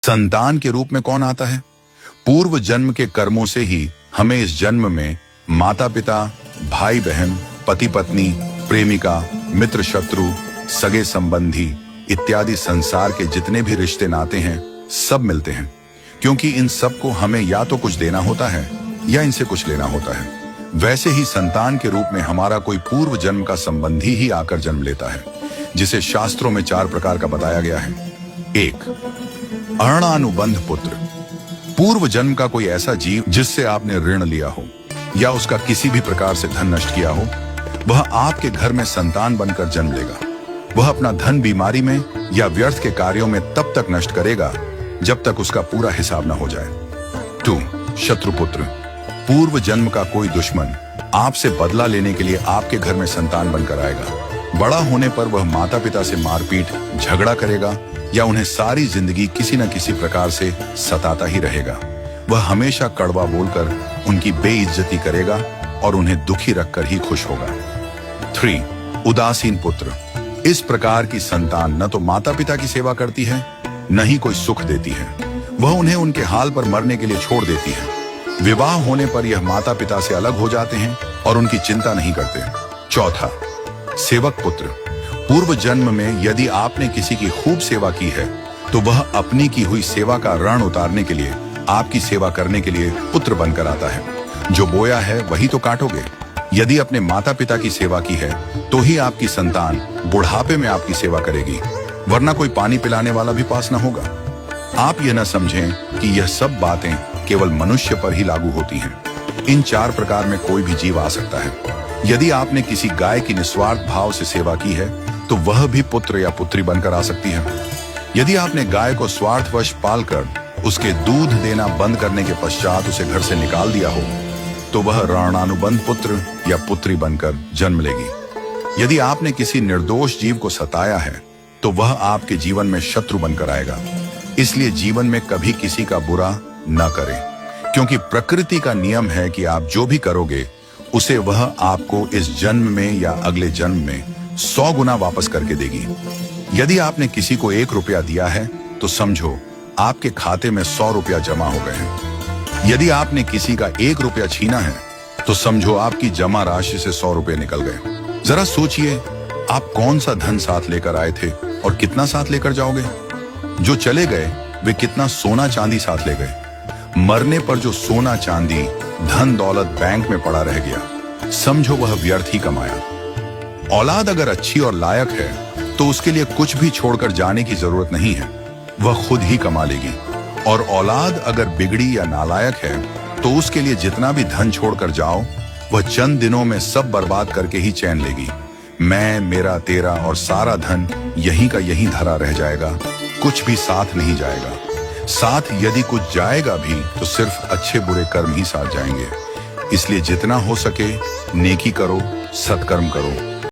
संतान के रूप में कौन आता है? पूर्व जन्म के कर्मों से ही हमें इस जन्म में माता पिता, भाई बहन, पति पत्नी, प्रेमिका, मित्र शत्रु, सगे संबंधी इत्यादि संसार के जितने भी रिश्ते नाते हैं सब मिलते हैं, क्योंकि इन सब को हमें या तो कुछ देना होता है या इनसे कुछ लेना होता है। वैसे ही संतान के रूप में हमारा कोई पूर्व जन्म का संबंधी ही आकर जन्म लेता है, जिसे शास्त्रों में 4 प्रकार का बताया गया है। 1. अणानुबंध पुत्र। पूर्व जन्म का कोई ऐसा जीव जिससे आपने ऋण लिया हो या उसका किसी भी प्रकार से धन नष्ट किया हो, वह आपके घर में संतान बनकर जन्म लेगा। वह अपना धन बीमारी में या व्यर्थ के कार्यों में तब तक नष्ट करेगा जब तक उसका पूरा हिसाब न हो जाए। 2. शत्रुपुत्र। पूर्व जन्म का कोई दुश्मन आपसे बदला लेने के लिए आपके घर में संतान बनकर आएगा। बड़ा होने पर वह माता पिता से मारपीट, झगड़ा करेगा या उन्हें सारी जिंदगी किसी न किसी प्रकार से सताता ही रहेगा। वह हमेशा कड़वा बोलकर उनकी बेइज्जती करेगा और उन्हें दुखी रखकर ही खुश होगा। 3. उदासीन पुत्र। इस प्रकार की संतान न तो माता पिता की सेवा करती है, न ही कोई सुख देती है। वह उन्हें उनके हाल पर मरने के लिए छोड़ देती है। विवाह होने पर यह माता पिता से अलग हो जाते हैं और उनकी चिंता नहीं करते। 4. सेवक पुत्र। पूर्व जन्म में यदि आपने किसी की खूब सेवा की है तो वह अपनी की हुई सेवा का ऋण उतारने के लिए आपकी सेवा करने के लिए पुत्र बनकर आता है। जो बोया है वही तो काटोगे। यदि अपने माता पिता की सेवा की है तो ही आपकी संतान बुढ़ापे में आपकी सेवा करेगी, वरना कोई पानी पिलाने वाला भी पास न होगा। आप यह न समझें कि यह सब बातें केवल मनुष्य पर ही लागू होती हैं। इन 4 प्रकार में कोई भी जीव आ सकता है। यदि आपने किसी गाय की निस्वार्थ भाव से सेवा की है तो वह भी पुत्र या पुत्री बनकर आ सकती है। यदि आपने गाय को स्वार्थवश पालकर उसके दूध देना बंद करने के पश्चात उसे घर से निकाल दिया हो तो वह ऋणानुबंध पुत्र या पुत्री बनकर जन्म लेगी। यदि आपने किसी निर्दोष जीव को सताया है तो वह आपके जीवन में शत्रु बनकर आएगा। इसलिए जीवन में कभी किसी का बुरा न करें, क्योंकि प्रकृति का नियम है कि आप जो भी करोगे उसे वह आपको इस जन्म में या अगले जन्म में 100 गुना वापस करके देगी। यदि आपने किसी को 1 रुपया दिया है तो समझो आपके खाते में 100 रुपया जमा हो गए हैं। यदि आपने किसी का 1 रुपया छीना है तो समझो आपकी जमा राशि से 100 रुपये निकल गए। जरा सोचिए, आप कौन सा धन साथ लेकर आए थे और कितना साथ लेकर जाओगे? जो चले गए वे कितना सोना चांदी साथ ले गए। मरने पर जो सोना चांदी धन दौलत बैंक में पड़ा रह गया, समझो वह व्यर्थ ही कमाया। औलाद अगर अच्छी और लायक है तो उसके लिए कुछ भी छोड़कर जाने की जरूरत नहीं है, वह खुद ही कमा लेगी। और औलाद अगर बिगड़ी या नालायक है तो उसके लिए जितना भी धन छोड़कर जाओ वह चंद दिनों में सब बर्बाद करके ही चैन लेगी। मैं, मेरा, तेरा और सारा धन यहीं का यहीं धरा रह जाएगा, कुछ भी साथ नहीं जाएगा। साथ यदि कुछ जाएगा भी तो सिर्फ अच्छे बुरे कर्म ही साथ जाएंगे। इसलिए जितना हो सके नेकी करो, सत्कर्म करो।